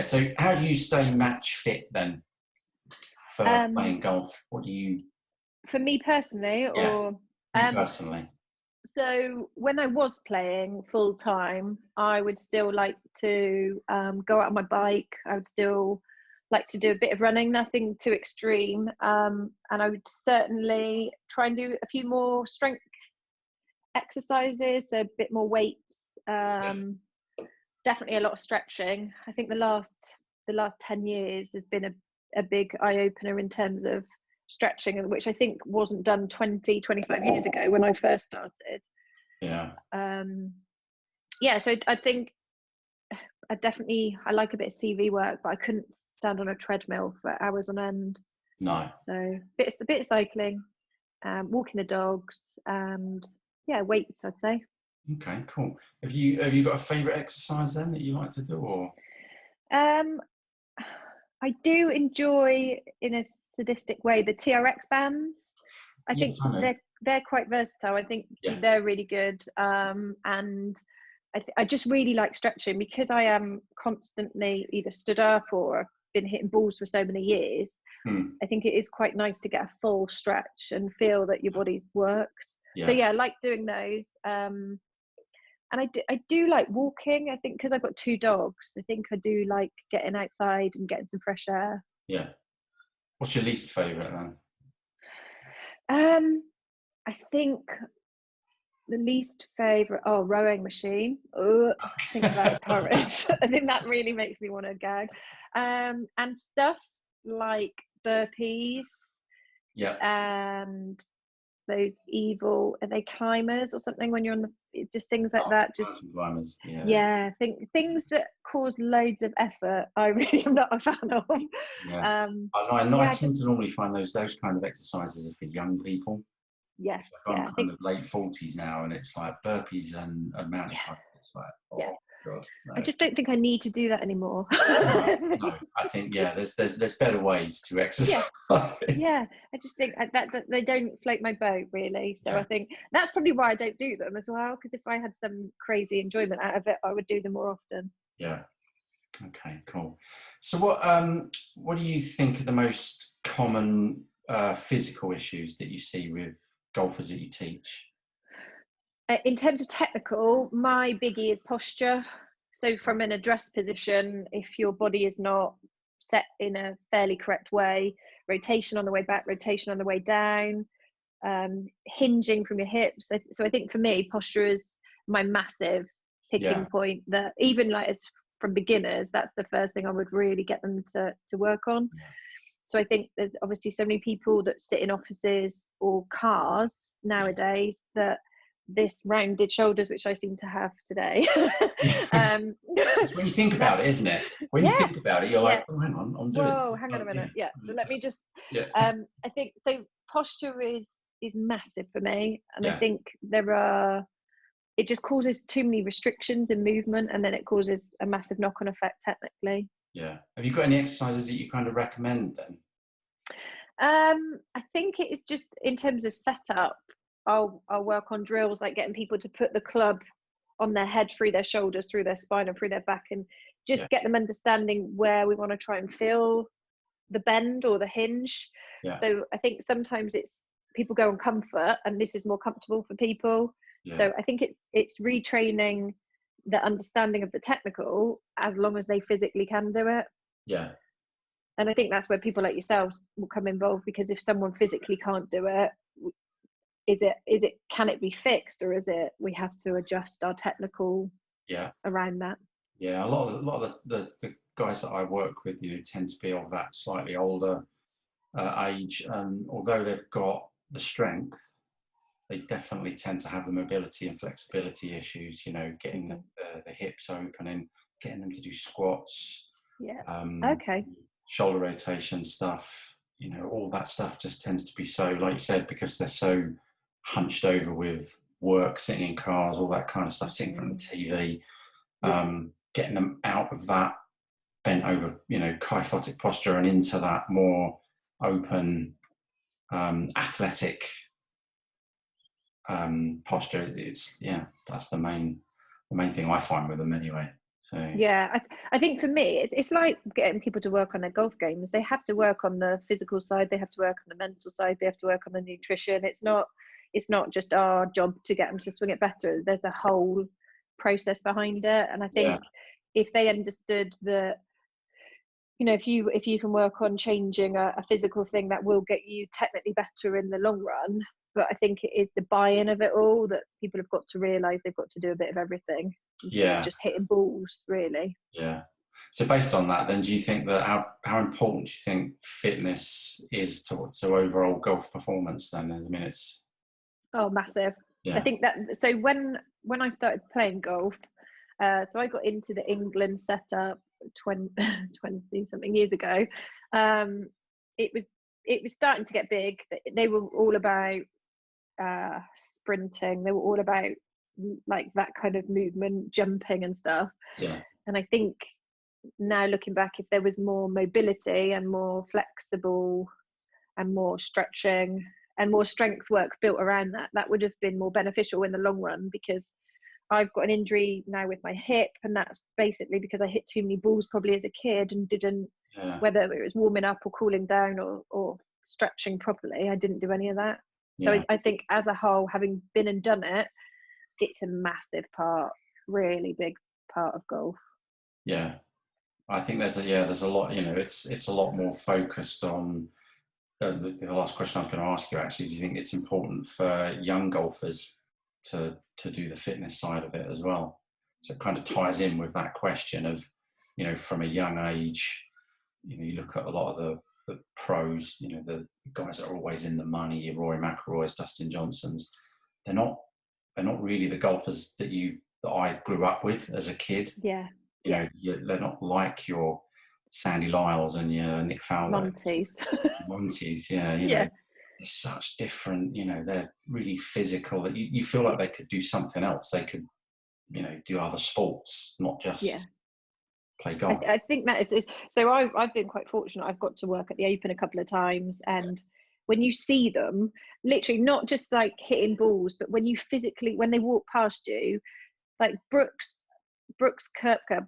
So how do you stay match fit then for playing golf? What do you... For me personally, or you personally? So when I was playing full time, I would still like to go out on my bike. I would still like to do a bit of running, nothing too extreme. And I would certainly try and do a few more strength exercises, a bit more weights. Definitely a lot of stretching. I think the last 10 years has been a big eye opener in terms of stretching, which I think wasn't done 25 years ago when I first started. So I think I like a bit of CV work, but I couldn't stand on a treadmill for hours on end. No. So a bit of cycling, walking the dogs, and weights, I'd say. Okay, cool. Have you got a favourite exercise then that you like to do, or? I do enjoy, in a sadistic way, the TRX bands. I think they're quite versatile. I think they're really good, and I just really like stretching because I am constantly either stood up or been hitting balls for so many years. I think it is quite nice to get a full stretch and feel that your body's worked. So I like doing those. And I do like walking. I think because I've got 2 dogs, I think I do like getting outside and getting some fresh air. Yeah. What's your least favourite then? I think the least favourite, rowing machine. I think that is horrid. I think that really makes me want to gag. And stuff like burpees. Yeah. And those are they climbers or something when you're on just things like that, just climbers. Things that cause loads of effort I really am not a fan of. I tend to normally find those kind of exercises are for young people. I'm kind of late 40s now, and it's like burpees and mountain climbing. It's like, God, no. I just don't think I need to do that anymore. No, I think there's better ways to exercise. I just think that they don't float my boat really. So I think that's probably why I don't do them as well. Because if I had some crazy enjoyment out of it, I would do them more often. Yeah. Okay. Cool. So what do you think are the most common physical issues that you see with golfers that you teach? In terms of technical, my biggie is posture. So from an address position, if your body is not set in a fairly correct way, rotation on the way back, rotation on the way down, hinging from your hips. So I think for me, posture is my massive picking point, that even like as from beginners, that's the first thing I would really get them to work on. So I think there's obviously so many people that sit in offices or cars nowadays that this rounded shoulders, which I seem to have today. It's when you think about it, isn't it? When you think about it, you're like, oh, hang on, I'm doing it. Whoa, hang on a minute. So let me just, I think, so posture is massive for me. And I think it just causes too many restrictions in movement, and then it causes a massive knock-on effect technically. Yeah. Have you got any exercises that you kind of recommend then? I think it is just in terms of setup. I'll work on drills like getting people to put the club on their head, through their shoulders, through their spine, and through their back, and just get them understanding where we want to try and feel the bend or the hinge. So I think sometimes it's people go on comfort, and this is more comfortable for people. So I think it's retraining the understanding of the technical as long as they physically can do it. And I think that's where people like yourselves will come involved, because if someone physically can't do it, can it be fixed, or is it we have to adjust our technical around that? A lot of the guys that I work with, tend to be of that slightly older age, and although they've got the strength, they definitely tend to have the mobility and flexibility issues, getting the hips open and getting them to do squats, shoulder rotation stuff, all that stuff just tends to be so, like you said, because they're so hunched over with work, sitting in cars, all that kind of stuff, sitting in front of the TV, getting them out of that bent over, kyphotic posture and into that more open, athletic posture. That's the main thing I find with them anyway. So Yeah, I think for me, it's like getting people to work on their golf games. They have to work on the physical side. They have to work on the mental side. They have to work on the nutrition. It's not just our job to get them to swing it better. There's a whole process behind it. And I yeah, think if they understood that, if you can work on changing a physical thing, that will get you technically better in the long run. But I think it is the buy-in of it all that people have got to realise they've got to do a bit of everything instead of yeah, just hitting balls, really. yeah. So based on that, then, do you think that how important do you think fitness is to overall golf performance? Then, I mean, it's Oh, massive. I yeah, think that, so when I started playing golf, so I got into the England setup 20, 20 something years ago. Um, it was starting to get big. They were all about sprinting. They were all about like that kind of movement, jumping and stuff. yeah, And I think now looking back, if there was more mobility and more flexible and more stretching and more strength work built around that, that would have been more beneficial in the long run, because I've got an injury now with my hip, and that's basically because I hit too many balls probably as a kid and didn't, yeah, whether it was warming up or cooling down or stretching properly, I didn't do any of that. So yeah, I think as a whole, having been and done it, it's a massive part, really big part of golf. yeah. I think there's a lot. It's a lot more focused on. The last question I was going to ask you, actually, do you think it's important for young golfers to do the fitness side of it as well? So it kind of ties in with that question of, from a young age, you look at a lot of the pros, the guys that are always in the money, your Rory McIlroys, Dustin Johnsons, they're not really the golfers that I grew up with as a kid. Yeah, yeah, They're not like your Sandy Lyles and your Nick Faldo. Monty's. Monty's, yeah, Yeah, they're such different, they're really physical that you feel like they could do something else. They could, do other sports, not yeah. just play golf. I think that is so. I've been quite fortunate. I've got to work at the Open a couple of times, and when you see them, literally not just like hitting balls, but when they walk past you, like Brooks Koepka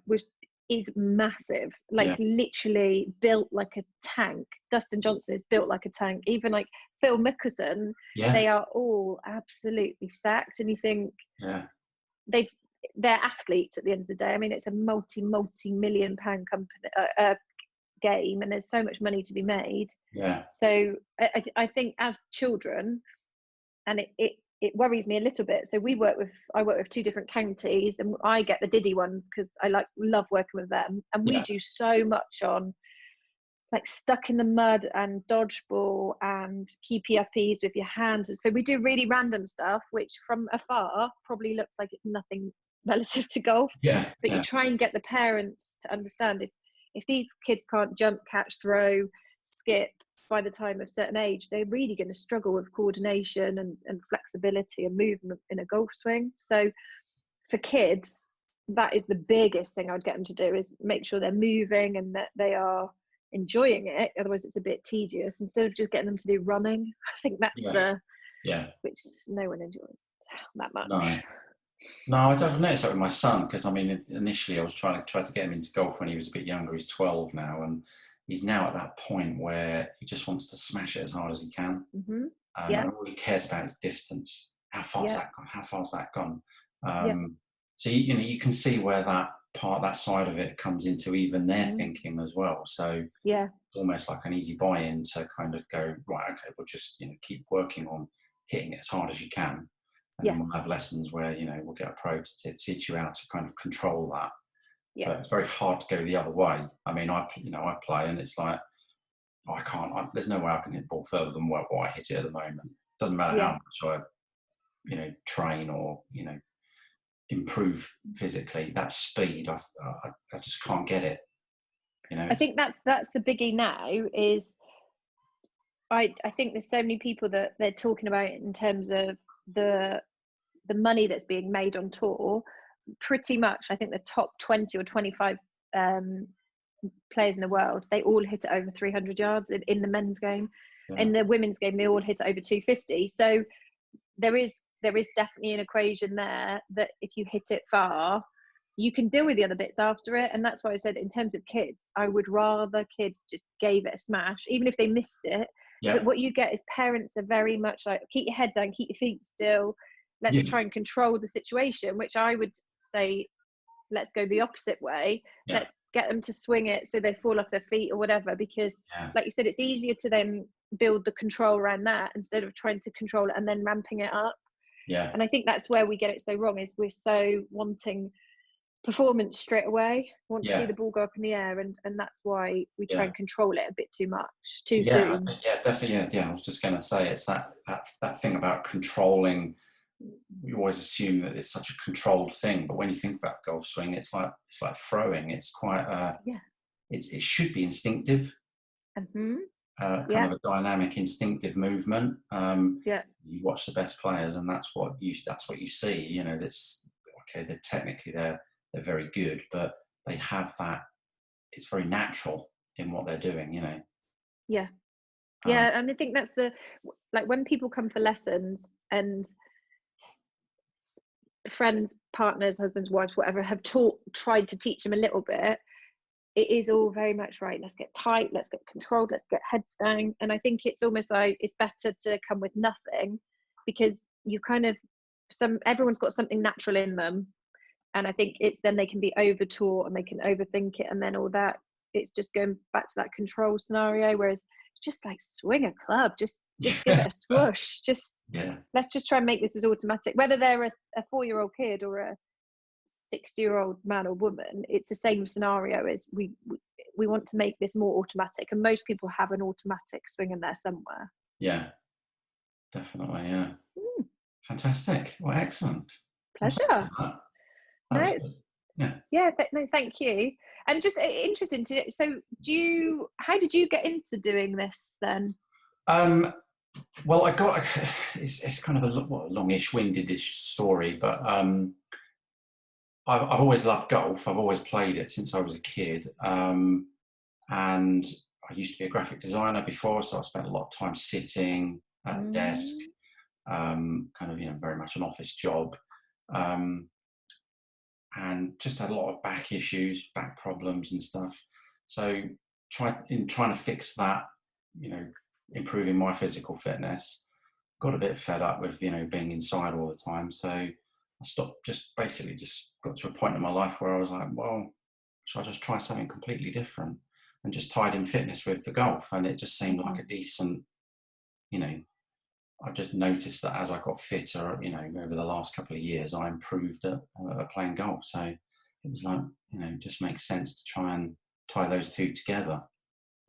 is massive, like Yeah, literally built like a tank. Dustin Johnson is built like a tank. Even like Phil Mickelson, yeah, they are all absolutely stacked. And you think yeah, they've they're athletes at the end of the day. I mean, it's a multi-million pound company game, and there's so much money to be made. yeah, So I think as children, and it worries me a little bit. So I work with two different counties, and I get the Diddy ones because I love working with them, and we yeah, do so much on like stuck in the mud and dodgeball and keepy uppies with your hands. So we do really random stuff, which from afar probably looks like it's nothing relative to golf, yeah, but you yeah, try and get the parents to understand if these kids can't jump, catch, throw, skip by the time of a certain age, they're really going to struggle with coordination and flexibility and movement in a golf swing. So for kids, that is the biggest thing I'd get them to do, is make sure they're moving and that they are enjoying it. Otherwise it's a bit tedious, instead of just getting them to do running. I think that's yeah, yeah. which no one enjoys that much. No, no, I've noticed that with my son, because I mean, initially I was trying to get him into golf when he was a bit younger. He's 12 now, and he's now at that point where he just wants to smash it as hard as he can. Mm-hmm. And Yeah, all he cares about is distance. How far's yeah, that gone? How far's that gone? yeah. So you can see where that side of it comes into even their Mm-hmm. thinking as well. So Yeah, it's almost like an easy buy-in to kind of go, right, okay, we'll just keep working on hitting it as hard as you can, and yeah, then we'll have lessons where we'll get a pro to teach you how to kind of control that. yeah, But it's very hard to go the other way. I mean, I play, and it's like, there's no way I can hit the ball further than what I hit it at the moment. Doesn't matter how yeah. much I train or improve physically. That speed, I just can't get it. I It's think that's the biggie now. Is I think there's so many people that they're talking about in terms of the money that's being made on tour. Pretty much, I think the top 20 or 25 players in the world, they all hit it over 300 yards in the men's game. yeah, In the women's game, they all hit it over 250. So there is definitely an equation there that if you hit it far, you can deal with the other bits after it. And that's why I said, in terms of kids, I would rather kids just gave it a smash, even if they missed it. But Yeah. what you get is parents are very much like, keep your head down, keep your feet still. Let's Yeah. try and control the situation, which I would say, let's go the opposite way. Yeah. Let's get them to swing it so they fall off their feet or whatever. Because, Yeah. like you said, it's easier to then build the control around that instead of trying to control it and then ramping it up. Yeah. And I think that's where we get it so wrong, is we're so wanting performance straight away, want to see Yeah. the ball go up in the air, and that's why we try Yeah. and control it a bit too much too Yeah. I soon. think, yeah, definitely. Yeah. Yeah. I was just going to say, it's that thing about controlling. We always assume that it's such a controlled thing, but when you think about golf swing, it's like throwing. It's quite Yeah. it should be instinctive, Mm-hmm. kind Yeah. of a dynamic, instinctive movement. Yeah. You watch the best players, and that's what you see. You know, that's okay. They're technically they're very good, but they have that. It's very natural in what they're doing. You know. Yeah. Um, Yeah. And I think that's the, like, when people come for lessons and friends, partners, husbands, wives, whatever, have tried to teach them a little bit, it is all very much right. Let's get tight, let's get controlled, let's get heads down. And I think it's almost like it's better to come with nothing, because you kind of, everyone's got something natural in them. And I think it's then they can be over taught and they can overthink it, and then all that, it's just going back to that control scenario. Whereas just like swing a club, just give it a swoosh, just yeah. let's just try and make this as automatic, whether they're a 4-year-old kid or a 60-year-old man or woman. It's the same scenario. As we want to make this more automatic, and most people have an automatic swing in there somewhere. Yeah. Definitely. Yeah. Mm, Fantastic. Well, excellent. Well, thanks for pleasure. that. That was No, good. Yeah. yeah, no, thank you. And just interesting to, so how did you get into doing this then? Well, I got it's kind of a longish, winded-ish story, but I've always loved golf. I've always played it since I was a kid, and I used to be a graphic designer before, so I spent a lot of time sitting at a desk, Mm, kind of, very much an office job, um, and just had a lot of back issues, back problems, and stuff. So, trying to fix that, improving my physical fitness, got a bit fed up with being inside all the time. So I stopped. Just basically just got to a point in my life where I was like, well, should I just try something completely different? And just tied in fitness with the golf, and it just seemed like a decent, I just noticed that as I got fitter, over the last couple of years, I improved at playing golf. So it was like, it just makes sense to try and tie those two together.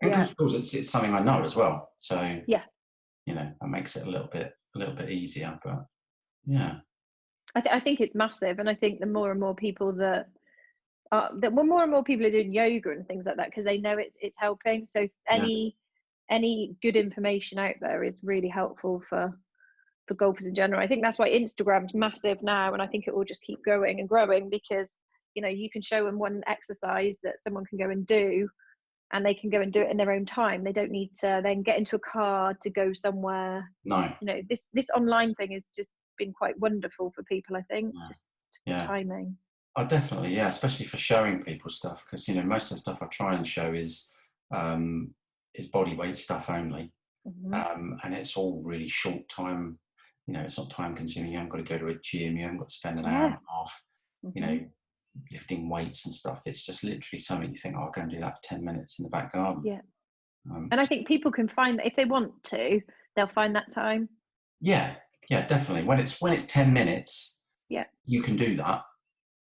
And yeah. of course, it's something I know as well. So Yeah. that makes it a little bit easier. But yeah, I think it's massive, and I think the more and more people more and more people are doing yoga and things like that, because they know it's helping. So yeah, any good information out there is really helpful for golfers in general. I think that's why Instagram's massive now, and I think it will just keep growing and growing, because you can show them one exercise that someone can go and do, and they can go and do it in their own time. They don't need to then get into a car to go somewhere. no, This online thing has just been quite wonderful for people, I think, yeah, just for yeah. timing. Oh, definitely, yeah. Especially for showing people stuff, because most of the stuff I try and show is body weight stuff only, Mm-hmm. and it's all really short time. It's not time consuming. You haven't got to go to a gym. You haven't got to spend an hour and Yeah. a half. Mm-hmm. Lifting weights and stuff. It's just literally something you think, oh, I'll go and do that for 10 minutes in the back garden. Yeah. And I think people can find that if they want to, they'll find that time. Yeah, yeah, definitely. When it's 10 minutes, Yeah. you can do that.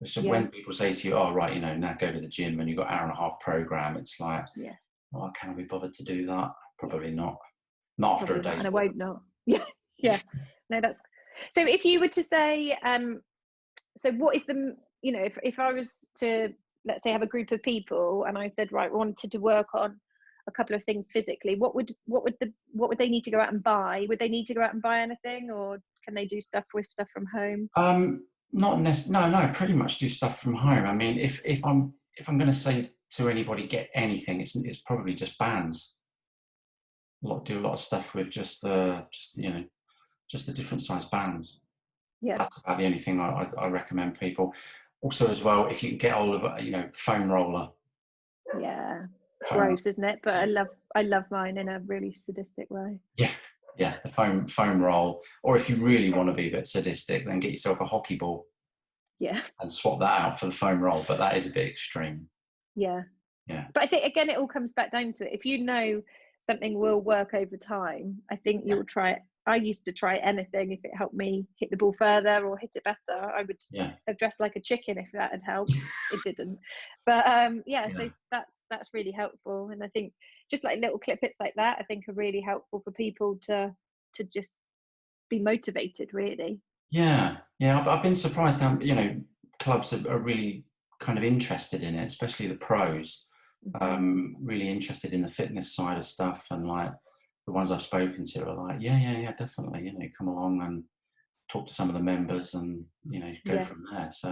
So Yeah. when people say to you, oh, right, now go to the gym and you've got an hour and a half program, it's like, Yeah. oh, can I be bothered to do that? Probably not. Not after Probably a not, day's and I work. won't not. Yeah. Yeah. No, that's so. If you were to say, so what is the, if I was to, let's say, have a group of people, and I said, right, we wanted to work on a couple of things physically, what would they need to go out and buy? Would they need to go out and buy anything, or can they do stuff from home? Not necessarily. No, pretty much do stuff from home. I mean, if I'm going to say to anybody get anything, it's probably just bands. Do a lot of stuff with just the different size bands. Yeah. That's about the only thing I recommend people. Also, as well, if you can get hold of a foam roller. Yeah, it's Foam roller. gross, isn't it? But I love mine in a really sadistic way. Yeah, yeah, the foam roll. Or if you really want to be a bit sadistic, then get yourself a hockey ball Yeah, and swap that out for the foam roll. But that is a bit extreme. yeah. Yeah, But I think again, it all comes back down to it. If you know something will work over time, I think yeah, you'll try it. I used to try anything if it helped me hit the ball further or hit it better. I would yeah, have dressed like a chicken if that had helped. It didn't, but yeah. yeah. So that's really helpful, and I think just like little clip hits like that, I think are really helpful for people to just be motivated. Really. Yeah, yeah. I've been surprised how clubs are really kind of interested in it, especially the pros. Hmm. Really interested in the fitness side of stuff, and like the ones I've spoken to are like, yeah, yeah, yeah, definitely. Come along and talk to some of the members, and go Yeah. from there. So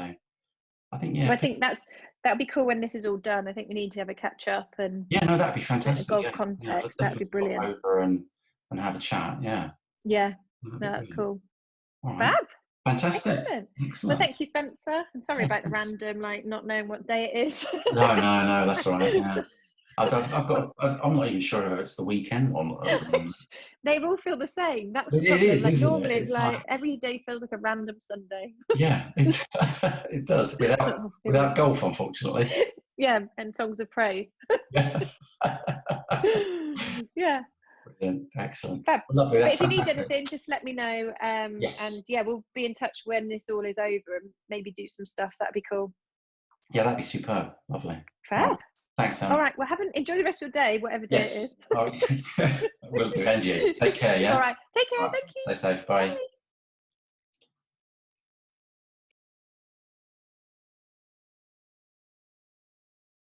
I think, yeah, Well, I think that'll be cool when this is all done. I think we need to have a catch up and yeah, no, that'd be in a fantastic. golf Yeah, yeah, let's context. That'd be definitely pop brilliant. over and have a chat. Yeah, Yeah, that'd be no, that's brilliant. cool. All right, Fab. fantastic, Excellent. Well, excellent. thank you, Spencer. I'm sorry Yeah, about the thanks. random, like not knowing what day it is. No, no, no, that's all right. Yeah. I've got. I'm not even sure if it's the weekend or not at the moment. They all feel the same. That's the It problem. is, Like isn't it? normally, it's It's like, like every day feels like a random Sunday. yeah, it, it does Oh, here we without go. golf, unfortunately. Yeah, and songs of praise. Yeah. Yeah, Brilliant, excellent, fab. lovely. But That's if you need fantastic. anything, just let me know. And Yes, yeah, we'll be in touch when this all is over and maybe do some stuff. That'd be cool. yeah, that'd be superb. Lovely. All Fab. right, thanks, All Anna. right. Well, enjoy the rest of your day, whatever day it Yes, is. oh, will do. And you take care. All Yeah. right. Take care. All right. Thank you. Stay safe. Bye. Bye.